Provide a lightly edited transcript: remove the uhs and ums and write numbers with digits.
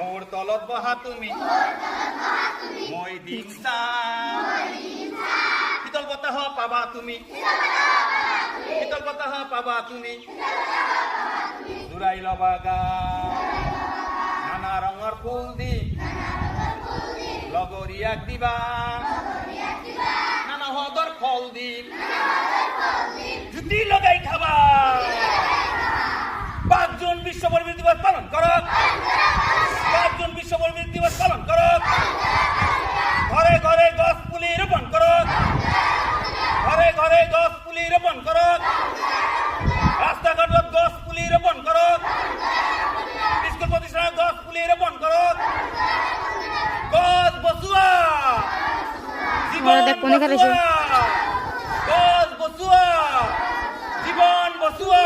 মোর তলত বহা তুমি মই দিম শীতল বতাহ পাবা তুমি শীতল বতাহ পাবা তুমি জুৰাই লবা গা নানা ৰঙৰ ফুল দি লগৰীয়াক দিবা নানা সদৰ ফল দি জুতি লগাই খাবা 5 জুন বিশ্ব পৰিৱেশ দিৱস পালন কৰক 5 জুন বিশ্ব পৰিৱেশ দিৱস পালন কৰক ঘৰে ঘৰে গছ পুলি ৰোপণ কৰক ঘৰে ঘৰে গছ পুলি ৰোপণ কৰক ৰাস্তা ঘাটত গছ পুলি ৰোপণ কৰক স্কুল প্ৰতিষ্ঠানত গছ পুলি ৰোপণ কৰক গছ বচোৱা জীৱন বচোৱা গছ বচোৱা জীৱন বচোৱা